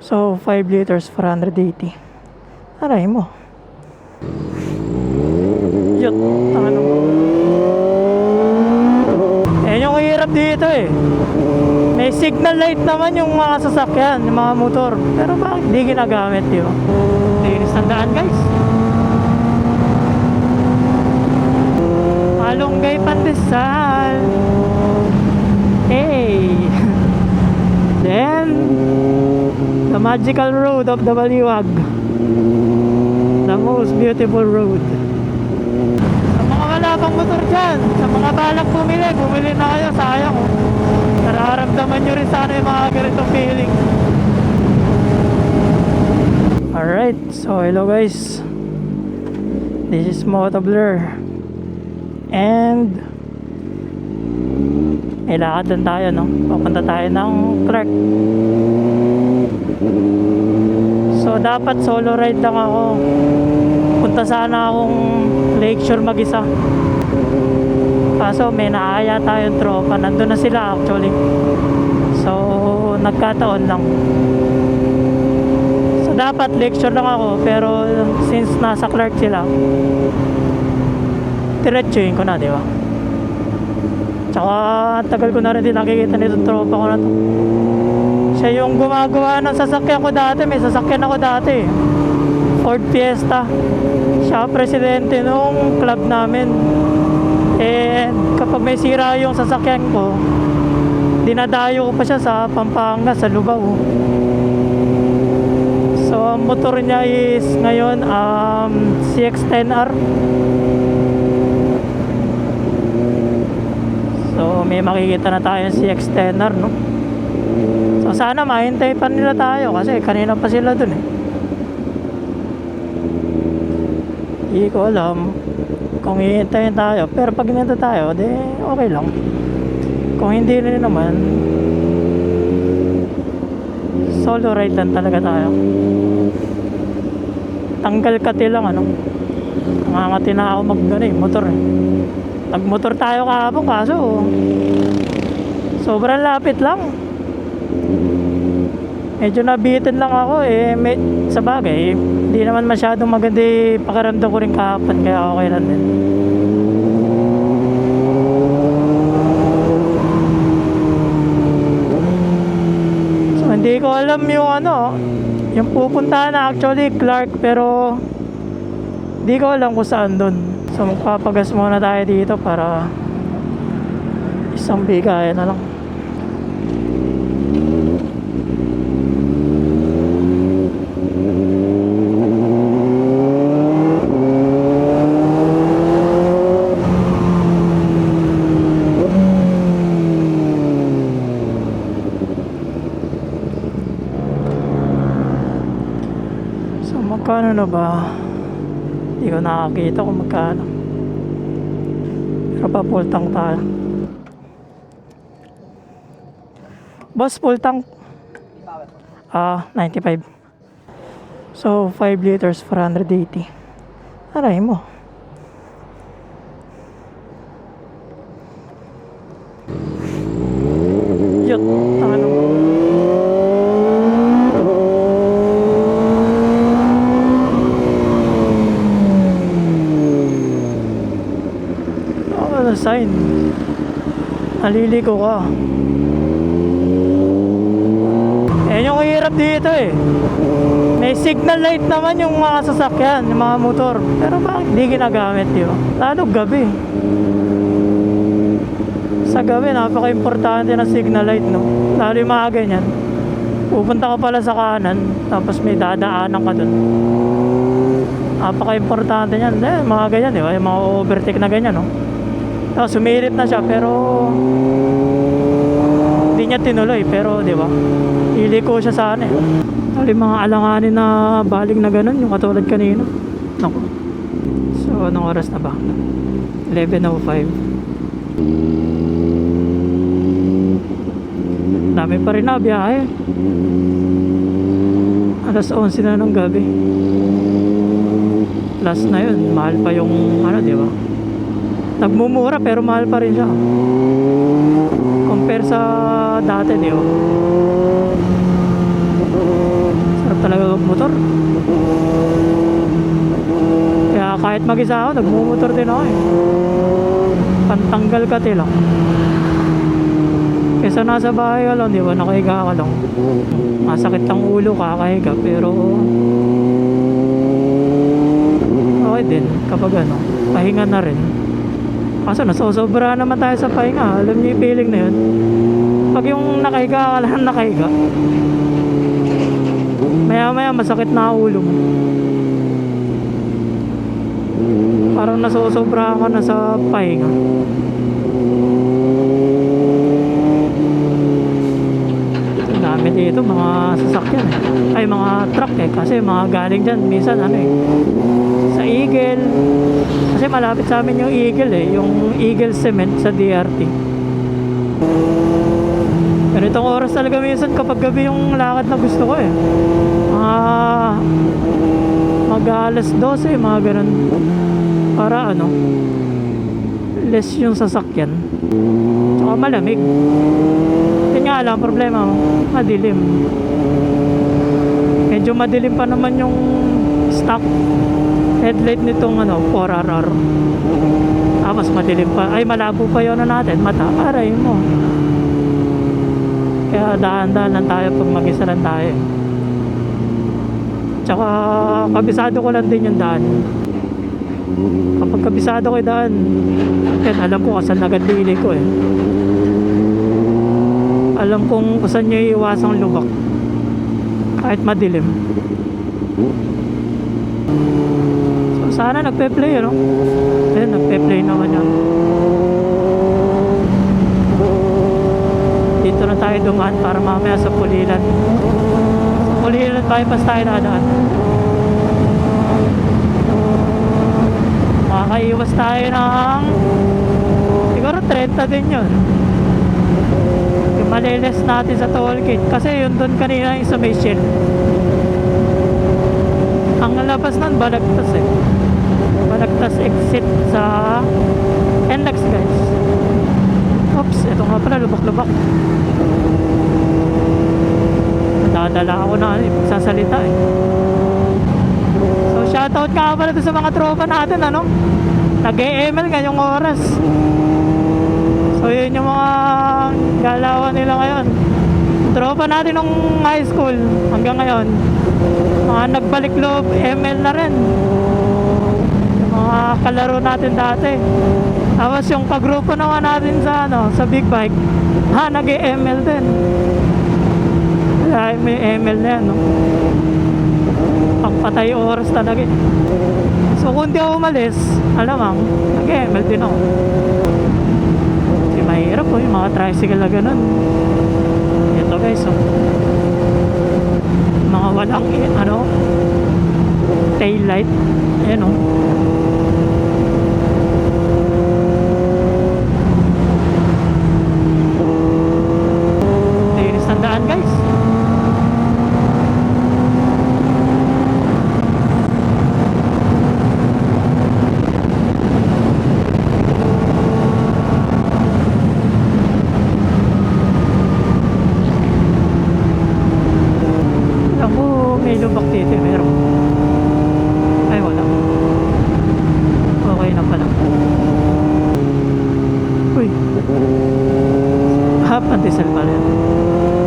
So 5 liters 480. Aray mo. Yut, ano mo. Eh yung hirap dito eh. May signal light naman yung mga sasakyan, yung mga motor. Pero bakit di ginagamit yun? Linis ng daan guys. Malunggay Pandesal. Hey. Then the magical road of the Baliwag, the most beautiful road. Sa mga wala pang motor dyan, sa mga balak bumili na kayo, sayang oh. Nararamdaman nyo rin sana yung mga ganitong feeling. Alright, so hello guys, this is Motovlur. And may lakad din tayo, no? Papunta tayo ng Clark. So dapat solo ride lang ako. Punta sana akong Lakeshore mag-isa. Kaso may naaya tayong tropa. Nandun na sila actually. So nagkataon lang. So dapat Lakeshore lang ako. Pero since nasa Clark sila, diretsuhin ko na, di ba? Tsaka tagal ko na rin din nakikita nitong tropa ko na to. Siya yung gumagawa ng sasakyan ko dati. May sasakyan ako dati, Ford Fiesta. Siya presidente nung club namin. And kapag may sira yung sasakyan ko, dinadayo ko pa siya sa Pampanga, sa Lubao. So ang motor niya is ngayon CX-10R. So may makikita na tayo yung CX-10R, no? So sana mahintay pa nila tayo kasi kanina pa sila dun eh. Hindi ko alam kung hihintayin tayo, pero pag hinintay tayo, di okay lang. Kung hindi rin naman, solo ride lang talaga tayo. Tanggal kati lang, ano? Nangangati na ako motor eh. Nagmotor tayo kahapon, kaso sobrang lapit lang. Medyo nabitin lang ako eh. Sa bagay, hindi naman masyadong maganda pakiramdam ko rin kahapon, kaya okay lang din. So hindi ko alam yung yung pupuntahan na actually Clark, pero hindi ko alam kung saan dun. So magpapagas muna tayo dito para isang bigayan na lang. So magkano na ba? Hindi ko nakakita kung magkano. Pero pa full tank tayo. Boss, full tank 95. So 5 liters 480. Aray mo. Yut, ano mo. Sign, naliliko ka. Eh yung hirap dito eh. May signal light naman yung mga sasakyan, yung mga motor. Pero bakit di ginagamit yun? Lalo gabi. Sa gabi napaka-importante ng signal light, no? Lalo yung mga ganyan. Pupunta ka pala sa kanan, tapos may dadaanan ka dun. Napaka-importante yan. Mga ganyan, di ba? Yung mga overtake na ganyan, no? Sumilip na siya pero hindi niya tinuloy, pero di ba iliko siya sana eh. Yung mga alanganin na baling na ganun, yung katulad kanina. Naku. So anong oras na ba? 11:05. Dami pa rin na biyahe. Alas 11 na ng gabi. Last na yun, mahal pa yung di ba? Nagmumura pero mahal pa rin siya compare sa dati, di ba? motor. Kaya kahit mag-isa ako, nagmumotor din ako eh. Pantanggal kati lang. Kesa nasa bahay ka lang, di ba, nakahiga ka lang. Masakit ang ulo, kakahiga, pero okay din kapag ano, pahinga na rin. Kaso nasosobra naman tayo sa pahinga. Alam niyo yung feeling na yun. Pag yung nakahiga ka lang, nakahiga, maya maya masakit na ang ulo mo. Parang nasosobra ka na sa pahinga. Dami dito mga sasakyan eh. Ay mga truck eh. Kasi mga galing dyan minsan ano eh, sa Eagle. Kasi malapit sa amin yung Eagle eh. Yung Eagle Cement sa DRT. Ganitong oras talaga minsan kapag gabi yung lakad na gusto ko eh. Mag alas 12 mga ganun. Para ano, less yung sasakyan. Tsaka malamig. Yun nga lang problema, madilim. Medyo madilim pa naman yung stock headlight nitong ano, 4RR. Mas madilim pa. Ay malabo pa yun na natin. Mata, aray mo. Kaya dahan-dahan lang tayo pag mag-isa lang tayo. Tsaka kabisado ko lang din yung daan. Kapag kabisado ko yung daan, yan, alam ko kasan nagadili ko eh. Alam kong kusan nyo iiwasang lubak kahit madilim. So sana nagpe-play ano. Ayun, nagpe-play naman yan. Dito na tayo dumaan para mamaya sa Pulilan. Sa Pulilan bypass tayo nadaan. Makakaiwas tayo ng siguro 30 din yun. Yung maliles natin sa toll gate. Kasi yun doon kanina yung sa Mission. Ang labas nun Balagtas eh. Balagtas exit sa NLEX guys. Oops, ito nga pala lubak-lubak. Nadadala ako na sasalita eh. So shoutout ka pala sa mga tropa natin ano. Nag-e-ML ngayong oras. So yun yung mga galawan nila ngayon. Tropa natin nung high school hanggang ngayon, mga nagbalik loob ML na rin. Yung mga kalaro natin dati. Tapos yung kagrupo naman natin sa ano, sa big bike, nag-ML din. Kaya may ML na yan, no? Pagpatay oras talaga eh. So kung di ako umalis, alamang, nag-ML din ako. Kasi mahirap po yung mga tricycle na ganun. Ito guys, oh. Mga walang, ano, tail light. Ayan, oh. Guys, ako may lubak dito, meron. Ay wala, okay na pala. Uy, Pandesal pala yan.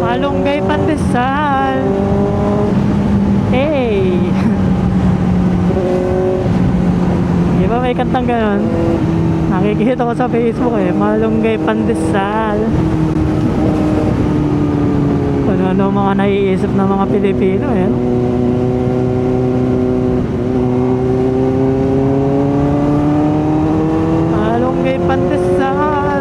Malunggay Pandesal. Hey. Di ba may kantang ganon? Nakikita ko sa Facebook eh. Malunggay Pandesal. Ano mga naiisip ng mga Pilipino eh. Malunggay Pandesal.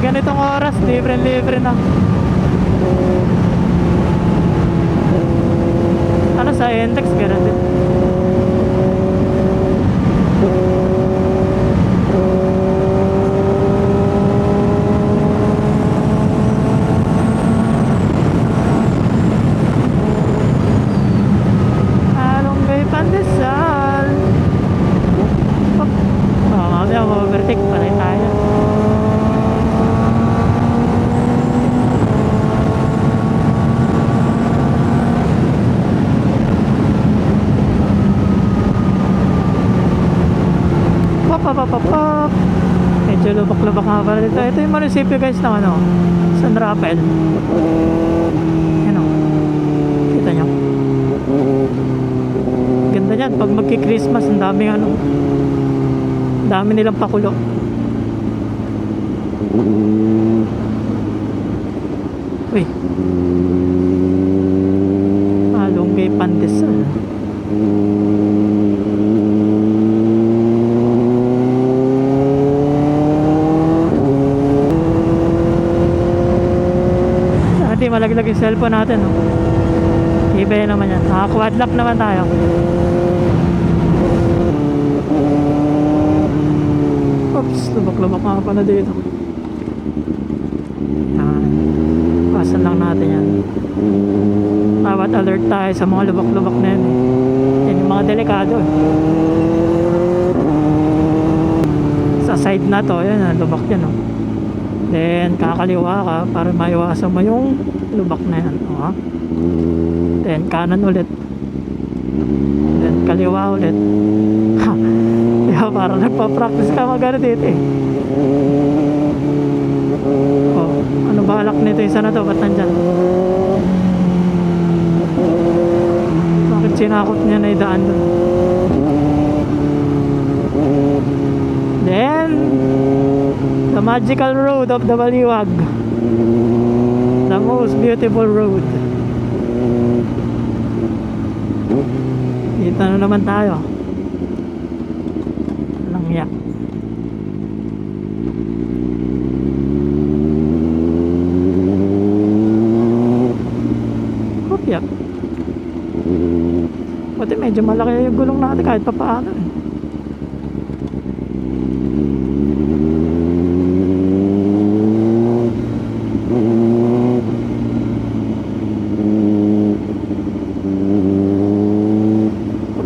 Ganitong oras, libre-libre na. Ano sa NLEX, gano'n din. Malunggay Pandesal. Pop. Medyo lubak-lubak nga pala dito. Ito yung munisipyo guys ng ano, San Rafael. Yan o. Kita nyo. Ganda yan. Pag magki-Christmas, ang daming ano. Ang dami nilang pakulo. Uy. Malunggay pandesal. Hindi malaglag yung cellphone natin, no? Iba naman yan. Quad lock naman tayo. Oops, lubak-lubak nga pala dito. Yan. Pasan lang natin yan. Dapat alert tayo sa mga lubak-lubak na yan. Yan yung mga delikado. Sa side na to, yan, lubak yan, no? Then kakaliwa ka para maiwasan mo yung lubak na yan. Then kanan ulit. Then kaliwa ulit. Diba parang nagpa-practice ka magano dito eh. Ano balak nito isa na to? Ba't nandyan? Bakit sinakot niya na idaan doon? Then the magical road of the Baliwag. The most beautiful road. Dito na naman tayo. Langya. Hopya. Pati medyo malaki yung gulong natin kahit pa paano eh.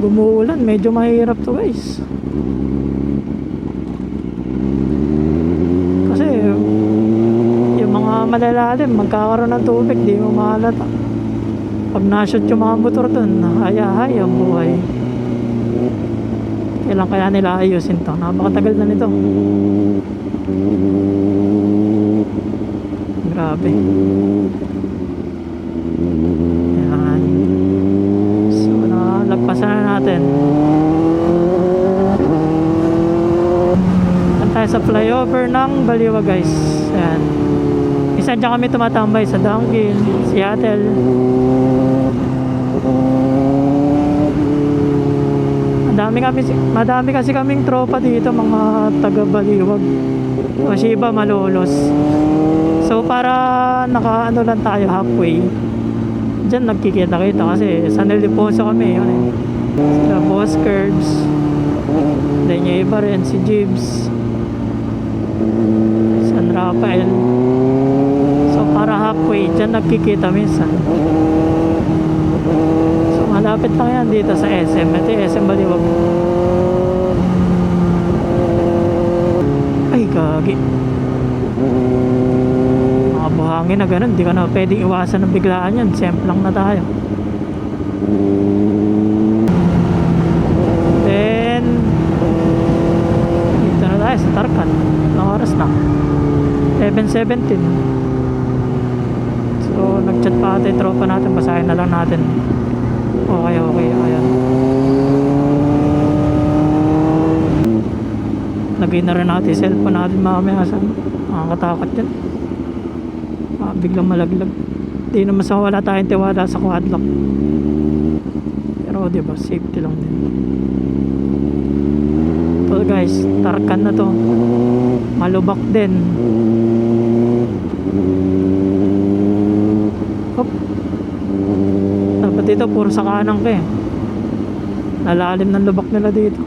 Umuulan, medyo mahirap to guys. Kasi yung mga malalalim, magkakaroon ng tubig, di mo mahalata. Pag nashoot yung mga motor dun, hay ang buhay. Kailan kaya nila ayusin to? Napakatagal na nito. Grabe. Lagpasan na natin. At tayo sa flyover ng Baliwag guys. Ayan. Minsan dyan kami tumatambay sa Dangil, Seattle. Madami kasi kaming tropa dito, mga taga Baliwag. O Shiba, Malolos. So para nakaano lang tayo halfway. Diyan nagkikita-kita kasi San Ildefonso kami yun eh. Sila Boss Curbs. Then yung iba rin si Jibs, San Rafael. So para halfway diyan nagkikita minsan. So malapit lang yan dito sa SM. Ito yung SM Baliwag. Ay gagi. Buhangin na ganun, di ka na pwedeng iwasan ng biglaan yan. Semp lang na tayo. Then dito na tayo sa Tarcan. Ilang oras na? 11:17. So nagchat pa ata yung tropa natin. Basahin na lang natin. Okay. Ayan. Lagay na rin natin yung cellphone natin mamaya. Nakakatakot yan. Biglang malaglag. Di naman sa wala tayong tiwala sa quad lock. Pero diba, safety lang din. So guys, Tarcan na to. Malubak din. Hop. Dapat dito puro sa kanan ka eh. Lalalim ng lubak nila dito.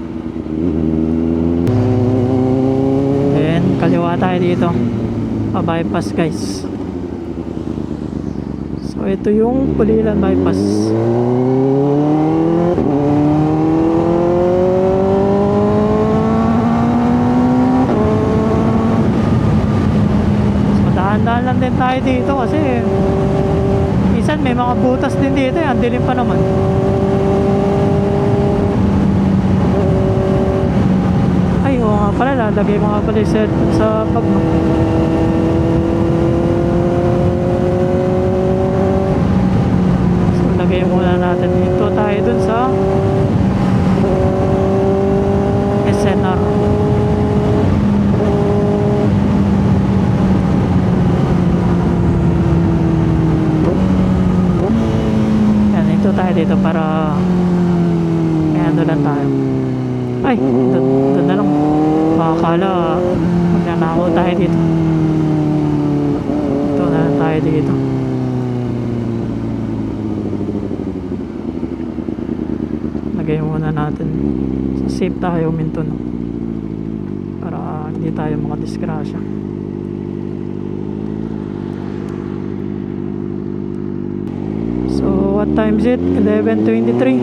Then kaliwa tayo dito. Pa-bypass guys. So ito yung Pulilan bypass. So dahan-dahan lang din tayo dito kasi minsan may mga butas din dito eh. Ang dilim pa naman. Ay oo nga pala, lagay ko nga pala yung cellphone sa bag mo. So lagay muna natin dito tayo dun sa SNR. Yan, ito tayo dito para ano lang tayo. Ay, doon na lang. Makakala magnanakaw tayo dito. Ito na lang tayo dito. Lagay muna natin. Safe tayo minto, no? Para hindi tayo makadisgrasya. So what time is it? 11:23.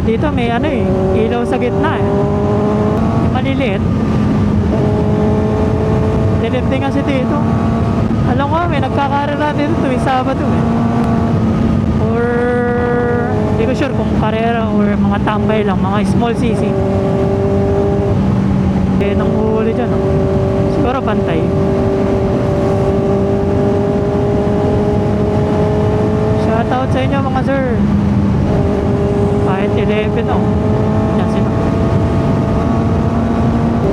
Dito may ano eh, ilaw sa gitna eh. Maliliit. Dilim din kasi dito. Alam ko, may nagkakarera dito tuwing Sabado eh. Or hindi ko sure kung karera or mga tambay lang, mga small CC. Eh, nang uhuli dyan, no? Siguro pantay. Shoutout sa inyo mga sir. Kahit 11, oh. Yan sila.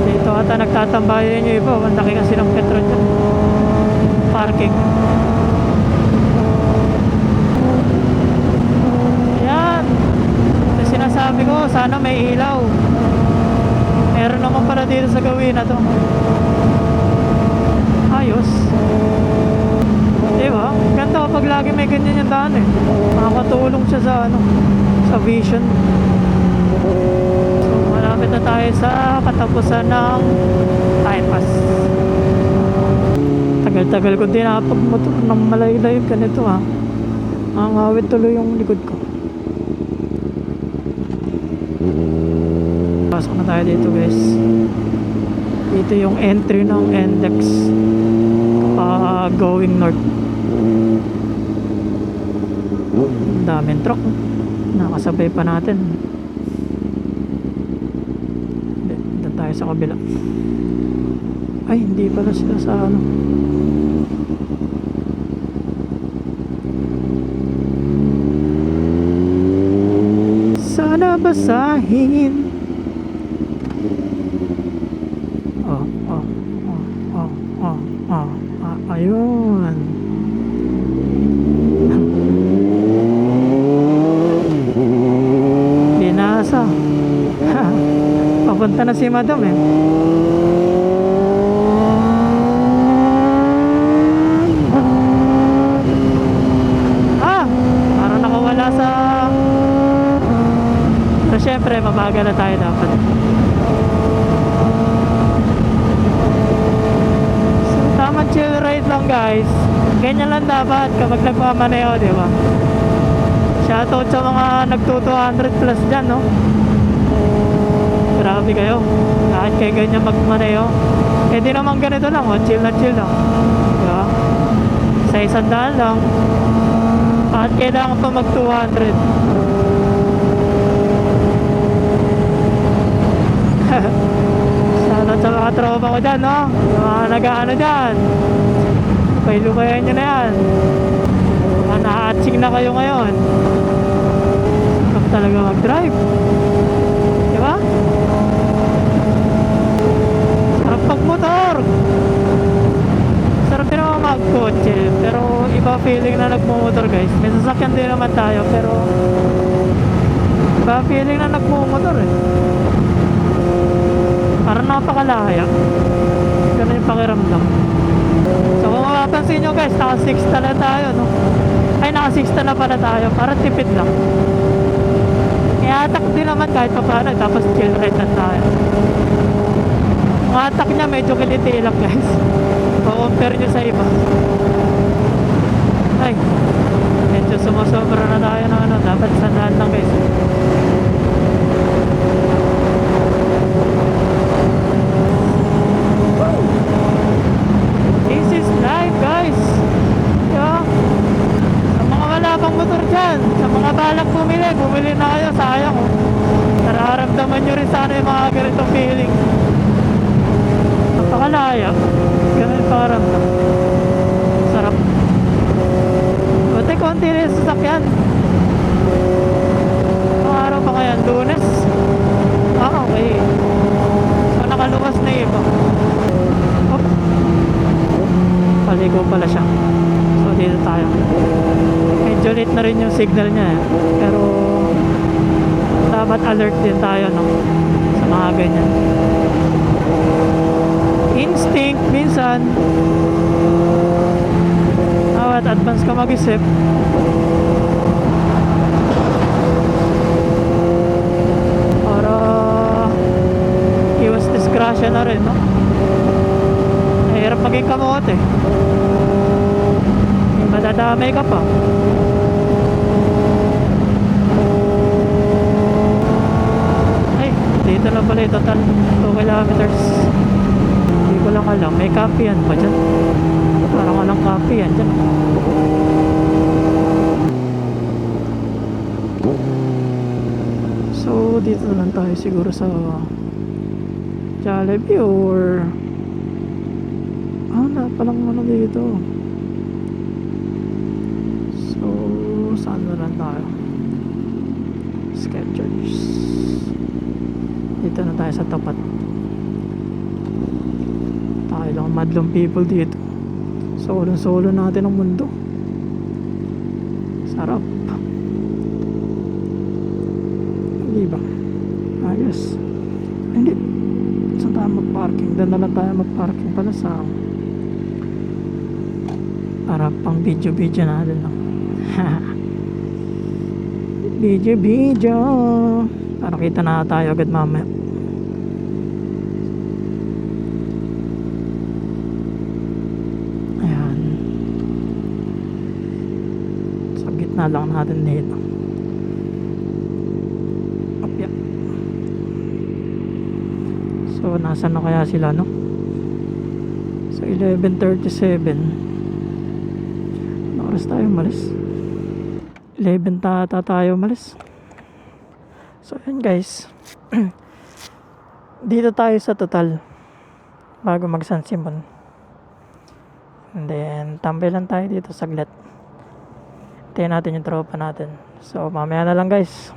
Dito ata nagtatambayan yung iba. Ang laki kasi ng petrol dyan. Parking. Yan. Ito sinasabi ko, sana may ilaw. Meron naman pala dito sa gawin na to. Ayos. Diba? Ganda kapag lagi may ganyan yung daan eh. Makakatulong siya sa ano, sa vision. So malapit na tayo sa katapusan ng time pass. Tagal-tagal ko din nakapagmotor ng malayo-layo ganito ha. Mangawit tuloy yung likod ko. Pasok na tayo dito guys. Dito yung entry ng NLEX going north. Daming truck. Nakasabay pa natin. Doon tayo sa kabila. Ay, hindi pala sila sa ano. Sana basahin. Ayun. Binasa. Papunta na si madam eh. Parang nakawala sa... Pero syempre mabagal na tayo dapat. Tama, chill ride lang guys. Ganyan lang dapat kapag nagmamaneho, di ba? Shoutout sa mga nagto 200 plus dyan, no? Grabe kayo. Kahit kayo ganyan magmaneho. Eh di naman ganito lang, oh. Chill na chill lang. Di ba? Sa 100 lang. At kailangan pa mag 200. Shoutout sa mga tropa ko dyan, no? Yung mga nag-ano dyan. Lumayan nyo na yan. Mga na-hatching na kayo ngayon. Sarap talaga mag-drive. Diba? Sarap pag-motor. Sarap din naman mag-kotse. Pero iba feeling na nagmumotor guys. May sasakyan din naman tayo. Pero iba feeling na nagmumotor eh. Parang napakalaya. Ganun yung pakiramdam. So kung mapapansin nyo guys, naka 6 na tayo, no? Ay, naka 6 na pala tayo. Para tipid lang. I-attack din naman kahit pa paano. Tapos chill ride na tayo. Ang attack niya medyo kiliti lang guys. Compare nyo sa iba. Ay, medyo sumusobra na tayo na ano. Dapat sandaan lang guys. Papaliko pala siya. So dito tayo. Medyo late na rin yung signal niya eh. Pero dapat alert din tayo no, sa mga ganyan. Instinct minsan. Dapat advance ka mag-isip. Para iwas disgrasya na rin no. Mahirap maging kamote. Madadamay ka pa. Ay, dito na pala yung total 2 kilometers. Hindi ko lang alam. May copy yan pa dyan. Parang walang copy yan dyan. So, dito na lang tayo siguro sa Jollibee or na palang ano dito. So, saan na lang tayo? Skechers. Dito na tayo sa tapat. Tayo lang madlong people dito. Solo natin ang mundo. Sarap. Hindi ba? Ayos. Hindi. Saan tayo mag-parking? Doon na lang tayo mag-parking pala sa para pang video natin lang. video para kita na tayo agad mamaya. Ayan, sa gitna lang natin dito. Opya. So nasan na kaya sila no? So 11:37. Oras tayo malis 11 tata tayo malis. So yun guys. Dito tayo sa total bago mag San Simon, and then tambay lang tayo dito saglit. Hintayin natin yung tropa natin. So mamaya na lang guys.